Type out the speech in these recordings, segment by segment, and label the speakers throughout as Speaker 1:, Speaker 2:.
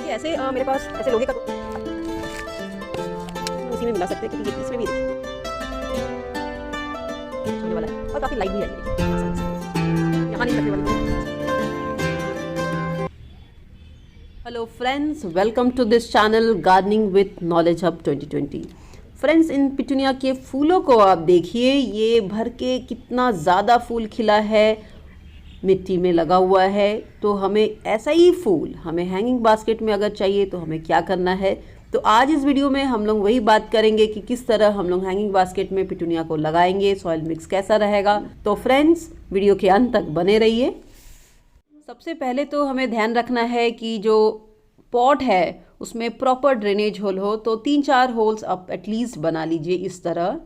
Speaker 1: देखिए ऐसे मेरे पास ऐसे लोहे का उसी में मिला सकते हैं, क्योंकि ये इसमें भी देखिए होने वाला है और काफी लाइट भी है, देखिए आसानी से यहाँ नहीं रखने वाली।
Speaker 2: Hello friends, welcome to this channel gardening with knowledge hub 2020। Friends, इन पिटूनिया के फूलों को आप देखिए, ये भर के कितना ज़्यादा फूल खिला है, मिट्टी में लगा हुआ है। तो हमें ऐसा ही फूल हमें हैंगिंग बास्केट में अगर चाहिए तो हमें क्या करना है, तो आज इस वीडियो में हम लोग वही बात करेंगे कि किस तरह हम लोग हैंगिंग बास्केट में पिटूनिया को लगाएंगे, सॉइल मिक्स कैसा रहेगा। तो फ्रेंड्स, वीडियो के अंत तक बने रहिए। सबसे पहले तो हमें ध्यान रखना है कि जो पॉट है उसमें प्रॉपर ड्रेनेज होल हो, तो 3-4 होल्स आप एटलीस्ट बना लीजिए इस तरह।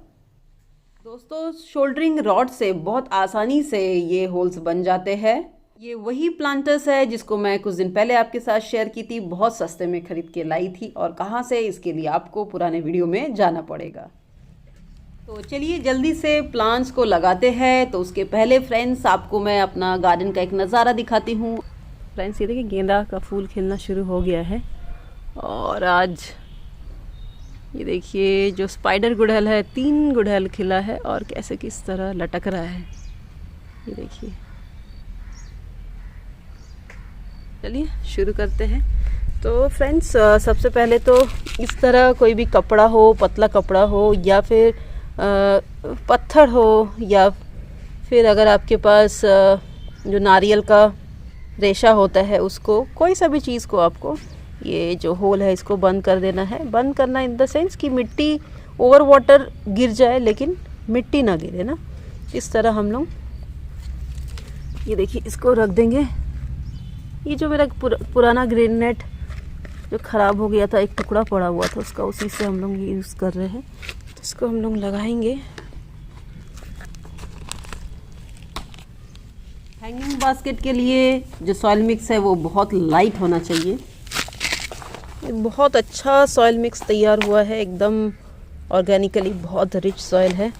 Speaker 2: दोस्तों, शोल्डरिंग रॉड से बहुत आसानी से ये होल्स बन जाते हैं। ये वही प्लांटर्स है जिसको मैं कुछ दिन पहले आपके साथ शेयर की थी, बहुत सस्ते में खरीद के लाई थी। और कहाँ से, इसके लिए आपको पुराने वीडियो में जाना पड़ेगा। तो चलिए जल्दी से प्लांट्स को लगाते हैं। तो उसके पहले फ्रेंड्स, आपको मैं अपना गार्डन का एक नज़ारा दिखाती हूँ। फ्रेंड्स, ये देखिए गेंदा का फूल खिलना शुरू हो गया है। और आज ये देखिए जो स्पाइडर गुड़हल है, 3 गुड़हल खिला है और कैसे किस तरह लटक रहा है, ये देखिए। चलिए शुरू करते हैं। तो फ्रेंड्स, सबसे पहले तो इस तरह कोई भी कपड़ा हो, पतला कपड़ा हो या फिर पत्थर हो, या फिर अगर आपके पास जो नारियल का रेशा होता है, उसको कोई सा भी चीज़ को आपको ये जो होल है इसको बंद कर देना है। बंद करना इन द सेंस कि मिट्टी ओवर वाटर गिर जाए लेकिन मिट्टी ना गिरे ना। इस तरह हम लोग ये देखिए इसको रख देंगे। ये जो मेरा पुराना ग्रेन नेट जो ख़राब हो गया था, एक टुकड़ा पड़ा हुआ था उसका, उसी से हम लोग ये यूज़ कर रहे हैं। तो इसको हम लोग लगाएंगे। हैंगिंग बास्केट के लिए जो सॉइल मिक्स है वो बहुत लाइट होना चाहिए। बहुत अच्छा सॉइल मिक्स तैयार हुआ है, एकदम ऑर्गेनिकली बहुत रिच सॉइल है।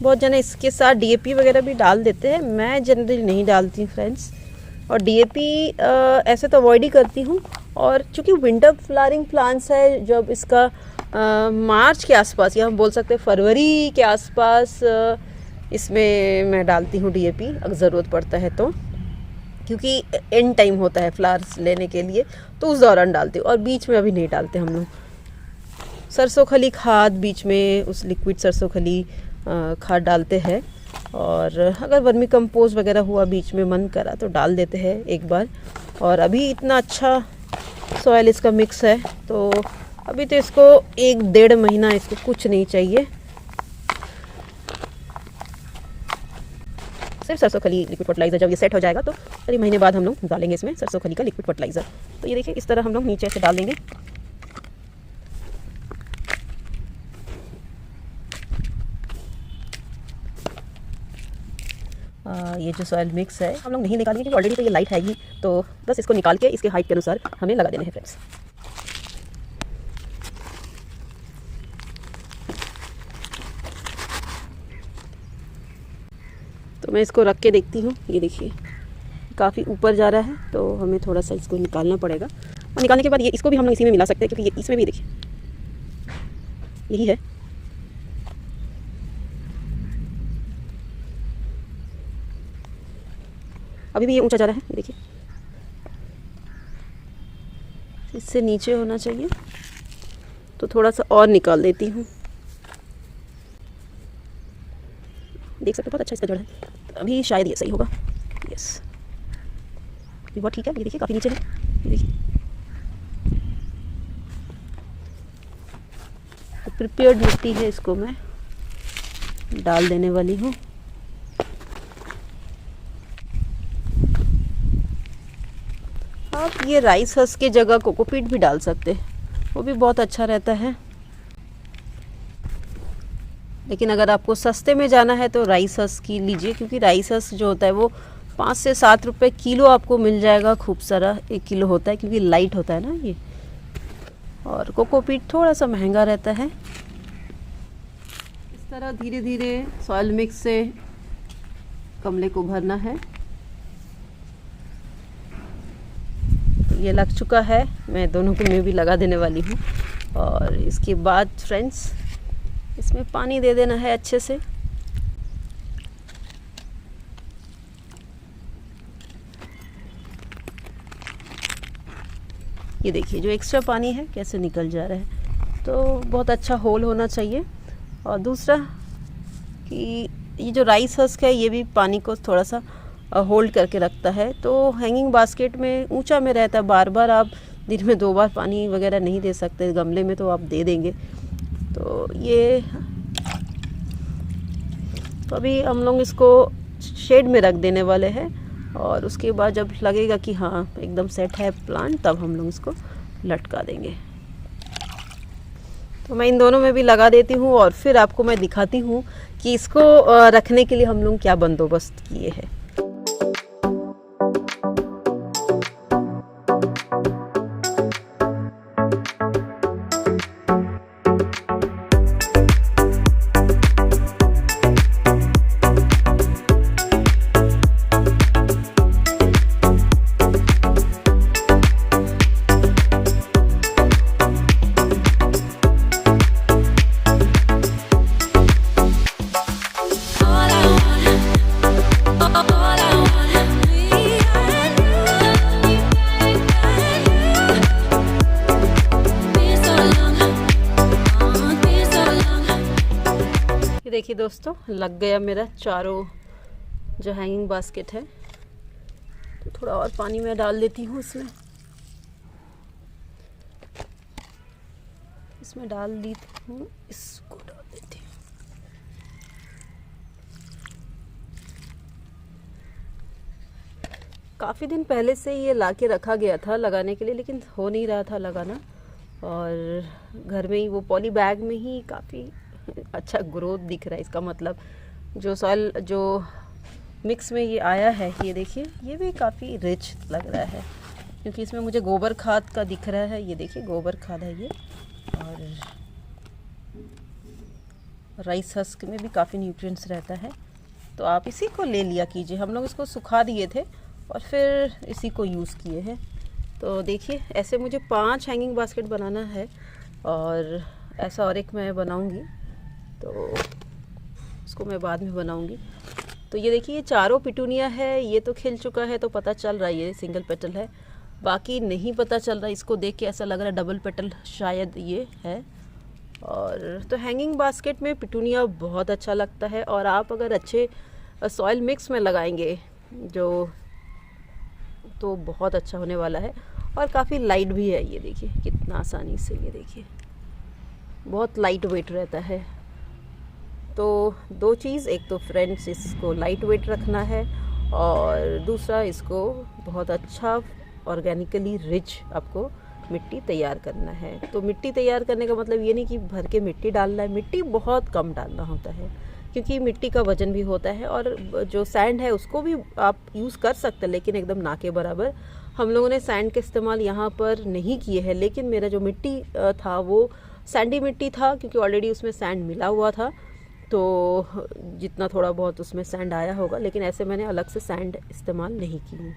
Speaker 2: बहुत जने इसके साथ डीएपी वगैरह भी डाल देते हैं, मैं जनरली नहीं डालती हूँ फ्रेंड्स। और डीएपी ऐसे तो अवॉइड ही करती हूँ। और चूँकि विंटर फ्लावरिंग प्लांट्स है, जब इसका मार्च के आसपास या हम बोल सकते हैं फरवरी के आसपास इसमें मैं डालती हूँ डीएपी अगर ज़रूरत पड़ता है तो, क्योंकि एंड टाइम होता है फ्लावर्स लेने के लिए, तो उस दौरान डालती हूँ। और बीच में अभी नहीं डालते हम लोग। सरसों खली खाद बीच में, उस लिक्विड सरसों खली खाद डालते हैं। और अगर वर्मी कंपोस्ट वगैरह हुआ बीच में मन करा तो डाल देते हैं एक बार। और अभी इतना अच्छा सॉइल इसका मिक्स है, तो अभी तो इसको 1-1.5 महीना इसको कुछ नहीं चाहिए। सिर्फ सरसों खली लिक्विड फर्टिलाइज़र जब ये सेट हो जाएगा तो करीब महीने बाद हम लोग डालेंगे इसमें सरसों खली का लिक्विड फर्टिलाइज़र। तो ये देखिए इस तरह हम लोग नीचे से डाल देंगे। ये जो सॉइल मिक्स है हम लोग नहीं निकालेंगे क्योंकि ऑलरेडी तो ये लाइट है ही, तो बस इसको निकाल के इसके हाइट के अनुसार हमें लगा देने हैं फ्रेंड्स। तो मैं इसको रख के देखती हूँ। ये देखिए काफ़ी ऊपर जा रहा है, तो हमें थोड़ा सा इसको निकालना पड़ेगा। और निकालने के बाद ये इसको भी हम लोग इसी में मिला सकते हैं, क्योंकि ये इसमें भी देखिए यही है। अभी भी ये ऊंचा जा रहा है, ये देखिए इससे नीचे होना चाहिए, तो थोड़ा सा और निकाल देती हूँ। देख सकते हो बहुत अच्छा इसका जड़ है। अभी शायद ये सही होगा। यस, ये बहुत ठीक है। ये देखिए काफ़ी नीचे है, ये देखिए। तो प्रिपेयर्ड मिट्टी है, इसको मैं डाल देने वाली हूँ। आप ये राइस हस्क के जगह कोकोपीट भी डाल सकते हैं, वो भी बहुत अच्छा रहता है। लेकिन अगर आपको सस्ते में जाना है तो राइस हस्क ही लीजिए, क्योंकि राइस हस्क जो होता है वो 5 से 7 रुपये किलो आपको मिल जाएगा। खूब सारा 1 किलो होता है, क्योंकि लाइट होता है ना ये। और कोकोपीट थोड़ा सा महंगा रहता है। इस तरह धीरे धीरे सॉइल मिक्स से गमले को भरना है। ये लग चुका है, मैं दोनों को में भी लगा देने वाली हूँ। और इसके बाद फ्रेंड्स इसमें पानी दे देना है अच्छे से। ये देखिए जो एक्स्ट्रा पानी है कैसे निकल जा रहा है, तो बहुत अच्छा होल होना चाहिए। और दूसरा कि ये जो राइस हस्क है ये भी पानी को थोड़ा सा होल्ड करके रखता है, तो हैंगिंग बास्केट में ऊंचा में रहता है, बार बार आप दिन में 2 बार पानी वगैरह नहीं दे सकते, गमले में तो आप दे देंगे। तो ये तो अभी हम लोग इसको शेड में रख देने वाले हैं, और उसके बाद जब लगेगा कि हाँ एकदम सेट है प्लांट, तब हम लोग इसको लटका देंगे। तो मैं इन दोनों में भी लगा देती हूँ और फिर आपको मैं दिखाती हूँ कि इसको रखने के लिए हम लोग क्या बंदोबस्त किए हैं। देखिए दोस्तों लग गया मेरा चारों जो हैंगिंग बास्केट है। तो थोड़ा और पानी में डाल देती हूँ, इसमें डाल दी हूँ, इसको डाल देती हूँ। काफ़ी दिन पहले से ये लाके रखा गया था लगाने के लिए, लेकिन हो नहीं रहा था लगाना, और घर में ही वो पॉली बैग में ही काफ़ी अच्छा ग्रोथ दिख रहा है। इसका मतलब जो सॉइल जो मिक्स में ये आया है, ये देखिए ये भी काफ़ी रिच लग रहा है, क्योंकि इसमें मुझे गोबर खाद का दिख रहा है। ये देखिए गोबर खाद है ये, और राइस हस्क में भी काफ़ी न्यूट्रिएंट्स रहता है। तो आप इसी को ले लिया कीजिए। हम लोग इसको सुखा दिए थे और फिर इसी को यूज़ किए हैं। तो देखिए ऐसे मुझे 5 हैंगिंग बास्केट बनाना है, और ऐसा और एक मैं बनाऊंगी, तो उसको मैं बाद में बनाऊंगी। तो ये देखिए ये चारों पिटूनिया है, ये तो खिल चुका है तो पता चल रहा है ये सिंगल पेटल है, बाकी नहीं पता चल रहा। इसको देख के ऐसा लग रहा है डबल पेटल शायद ये है। और तो हैंगिंग बास्केट में पिटूनिया बहुत अच्छा लगता है, और आप अगर अच्छे सॉइल मिक्स में लगाएंगे जो तो बहुत अच्छा होने वाला है, और काफ़ी लाइट भी है। ये देखिए कितना आसानी से, ये देखिए बहुत लाइट वेट रहता है। तो 2 चीज़, एक तो फ्रेंड्स इसको लाइट वेट रखना है, और दूसरा इसको बहुत अच्छा ऑर्गेनिकली रिच आपको मिट्टी तैयार करना है। तो मिट्टी तैयार करने का मतलब ये नहीं कि भर के मिट्टी डालना है, मिट्टी बहुत कम डालना होता है, क्योंकि मिट्टी का वजन भी होता है। और जो सैंड है उसको भी आप यूज़ कर सकते हैं, लेकिन एकदम ना के बराबर। हम लोगों ने सैंड का इस्तेमाल यहाँ पर नहीं किए हैं, लेकिन मेरा जो मिट्टी था वो सैंडी मिट्टी था, क्योंकि ऑलरेडी उसमें सैंड मिला हुआ था। तो जितना थोड़ा बहुत उसमें सैंड आया होगा, लेकिन ऐसे मैंने अलग से सैंड इस्तेमाल नहीं की हूँ।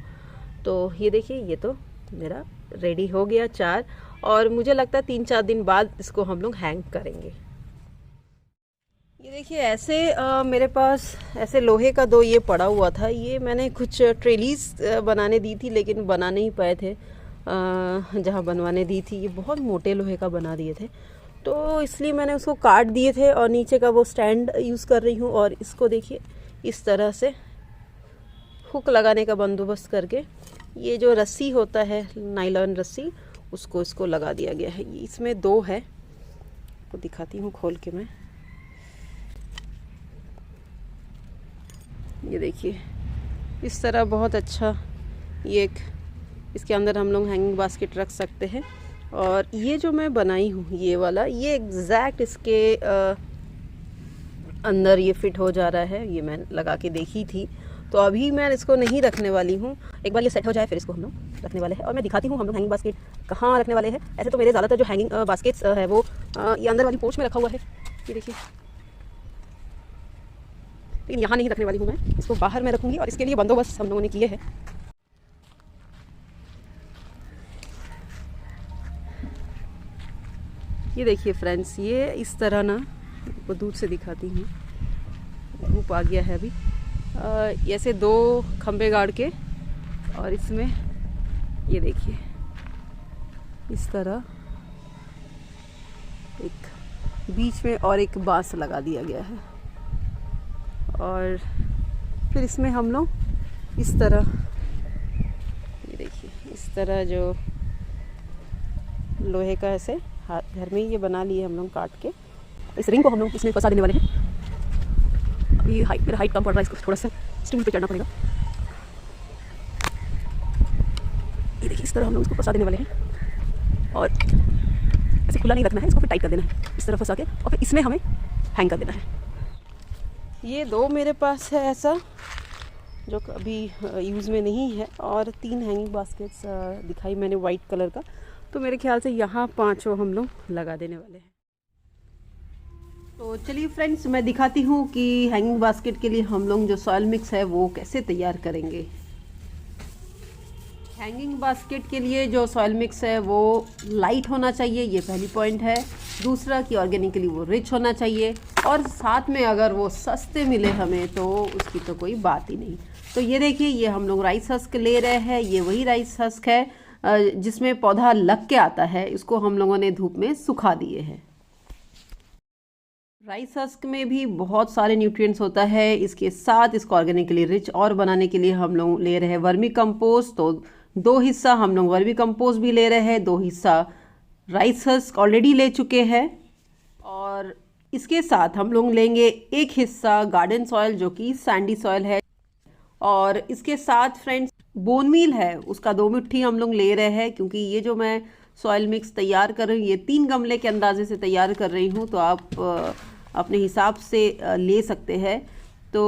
Speaker 2: तो ये देखिए ये तो मेरा रेडी हो गया 4, और मुझे लगता है 3-4 दिन बाद इसको हम लोग हैंग करेंगे। ये देखिए ऐसे मेरे पास ऐसे लोहे का 2 ये पड़ा हुआ था। ये मैंने कुछ ट्रेलीज बनाने दी थी, लेकिन बना नहीं पाए थे जहाँ बनवाने दी थी। ये बहुत मोटे लोहे का बना दिए थे, तो इसलिए मैंने उसको काट दिए थे, और नीचे का वो स्टैंड यूज़ कर रही हूँ। और इसको देखिए इस तरह से हुक लगाने का बंदोबस्त करके, ये जो रस्सी होता है नायलॉन रस्सी, उसको इसको लगा दिया गया है। इसमें 2 है, आपको दिखाती हूँ खोल के मैं। ये देखिए इस तरह बहुत अच्छा ये एक, इसके अंदर हम लोग हैंगिंग बास्केट रख सकते हैं। और ये जो मैं बनाई हूँ ये वाला, ये एग्जैक्ट इसके अंदर ये फिट हो जा रहा है। ये मैं लगा के देखी थी, तो अभी मैं इसको नहीं रखने वाली हूँ। एक बार ये सेट हो जाए फिर इसको हम लोग रखने वाले हैं, और मैं दिखाती हूँ हम लोग हैंगिंग बास्केट कहाँ रखने वाले हैं। ऐसे तो मेरे ज़्यादातर जो हैंगिंग बास्केट्स है वो ये अंदर वाली पोर्च में रखा हुआ है, ये देखिए। लेकिन यहाँ नहीं रखने वाली हूँ मैं, इसको बाहर में रखूँगी, और इसके लिए बंदोबस्त हम लोगों ने किए हैं। ये देखिए फ्रेंड्स, ये इस तरह ना, आपको दूर से दिखाती हूँ, धूप आ गया है अभी। ऐसे 2 खंबे गाड़ के, और इसमें ये देखिए इस तरह एक बीच में और एक बांस लगा दिया गया है। और फिर इसमें हम लोग इस तरह, ये देखिए इस तरह जो लोहे का ऐसे हाथ घर में ये बना लिए हम लोग काट के, इस रिंग को हम लोग इसमें फंसा देने वाले हैं। अभी मेरा हाइट कम पड़ रहा है, इसको थोड़ा सा स्टूल पे चढ़ना पड़ेगा। ये देखिए इस तरह हम लोग इसको फंसा देने वाले हैं, और ऐसे खुला नहीं रखना है, इसको फिर टाइट कर देना है इस तरह फंसा के, और फिर इसमें हमें हैंग कर देना है। ये 2 मेरे पास है ऐसा, जो अभी यूज़ में नहीं है, और 3 हैंगिंग बास्केट्स दिखाई मैंने वाइट कलर का। तो मेरे ख्याल से यहाँ 5 हम लोग लगा देने वाले हैं। तो चलिए फ्रेंड्स, मैं दिखाती हूँ कि हैंगिंग बास्केट के लिए हम लोग जो सॉइल मिक्स है वो कैसे तैयार करेंगे। हैंगिंग बास्केट के लिए जो सॉइल मिक्स है वो लाइट होना चाहिए, ये पहली पॉइंट है। दूसरा कि ऑर्गेनिकली वो रिच होना चाहिए, और साथ में अगर वो सस्ते मिले हमें तो उसकी तो कोई बात ही नहीं। तो ये देखिए, ये हम लोग राइस हस्क ले रहे हैं। ये वही राइस हस्क है जिसमें पौधा लग के आता है, इसको हम लोगों ने धूप में सुखा दिए हैं। राइस हस्क में भी बहुत सारे न्यूट्रिएंट्स होता है। इसके साथ इसको ऑर्गेनिकली रिच और बनाने के लिए हम लोग ले रहे हैं वर्मी कंपोस्ट। तो 2 हिस्सा हम लोग वर्मी कंपोस्ट भी ले रहे हैं, 2 हिस्सा राइस हस्क ऑलरेडी ले चुके हैं, और इसके साथ हम लोग लेंगे 1 हिस्सा गार्डन सॉइल जो कि सैंडी सॉइल है, और इसके साथ फ्रेंड्स बोन मील है, उसका 2 मुट्ठी हम लोग ले रहे हैं। क्योंकि ये जो मैं सॉइल मिक्स तैयार कर रही हूँ, ये 3 गमले के अंदाजे से तैयार कर रही हूँ, तो आप अपने हिसाब से ले सकते हैं। तो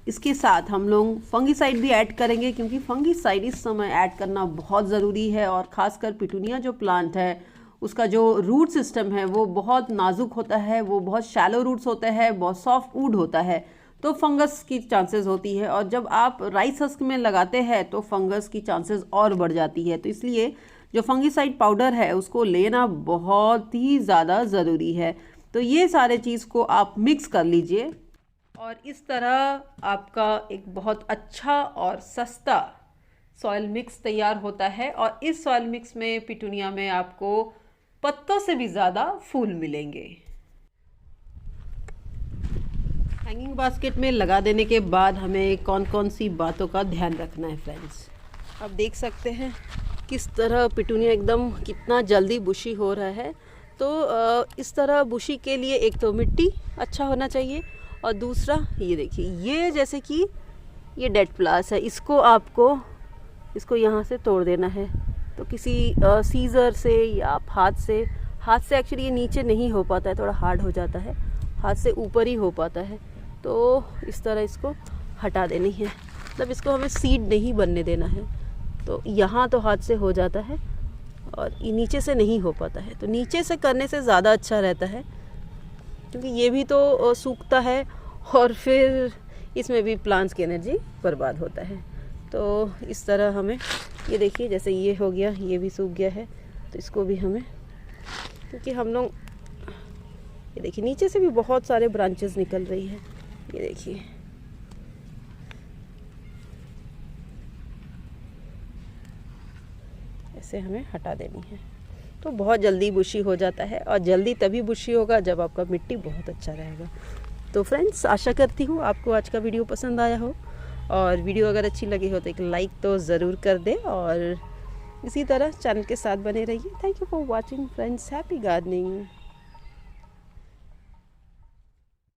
Speaker 2: इसके साथ हम लोग फंगीसाइड भी ऐड करेंगे, क्योंकि फंगीसाइड इस समय ऐड करना बहुत ज़रूरी है। और ख़ासकर पिटूनिया जो प्लांट है, उसका जो रूट सिस्टम है वो बहुत नाजुक होता है, वो बहुत शैलो रूट्स होते हैं, बहुत सॉफ्ट वुड होता है, तो फंगस की चांसेस होती है। और जब आप राइस हस्क में लगाते हैं तो फंगस की चांसेस और बढ़ जाती है। तो इसलिए जो फंगीसाइड पाउडर है उसको लेना बहुत ही ज़्यादा ज़रूरी है। तो ये सारे चीज़ को आप मिक्स कर लीजिए, और इस तरह आपका एक बहुत अच्छा और सस्ता सॉइल मिक्स तैयार होता है। और इस सॉइल मिक्स में पिटूनिया में आपको पत्तों से भी ज़्यादा फूल मिलेंगे। हैंगिंग बास्केट में लगा देने के बाद हमें कौन कौन सी बातों का ध्यान रखना है फ्रेंड्स। आप देख सकते हैं किस तरह पिटूनिया एकदम कितना जल्दी बुशी हो रहा है। तो इस तरह बुशी के लिए एक तो मिट्टी अच्छा होना चाहिए, और दूसरा ये देखिए, ये जैसे कि ये डेड प्लास है, इसको आपको इसको यहाँ से तोड़ देना है। तो किसी सीज़र से या आप हाथ से एक्चुअली ये नीचे नहीं हो पाता है, थोड़ा हार्ड हो जाता है, हाथ से ऊपर ही हो पाता है। तो इस तरह इसको हटा देनी है, मतलब इसको हमें सीड नहीं बनने देना है। तो यहाँ तो हाथ से हो जाता है, और ये नीचे से नहीं हो पाता है। तो नीचे से करने से ज़्यादा अच्छा रहता है, क्योंकि ये भी तो सूखता है, और फिर इसमें भी प्लांट्स की एनर्जी बर्बाद होता है। तो इस तरह हमें, ये देखिए जैसे ये हो गया, ये भी सूख गया है, तो इसको भी हमें, क्योंकि हम लोग ये देखिए नीचे से भी बहुत सारे ब्रांचेस निकल रही है, ये देखिए। ऐसे हमें हटा देनी है, तो बहुत जल्दी बुशी हो जाता है। और जल्दी तभी बुशी होगा जब आपका मिट्टी बहुत अच्छा रहेगा। तो फ्रेंड्स, आशा करती हूँ आपको आज का वीडियो पसंद आया हो, और वीडियो अगर अच्छी लगी हो तो एक लाइक तो ज़रूर कर दें, और इसी तरह चैनल के साथ बने रहिए। Thank you for watching friends, happy gardening.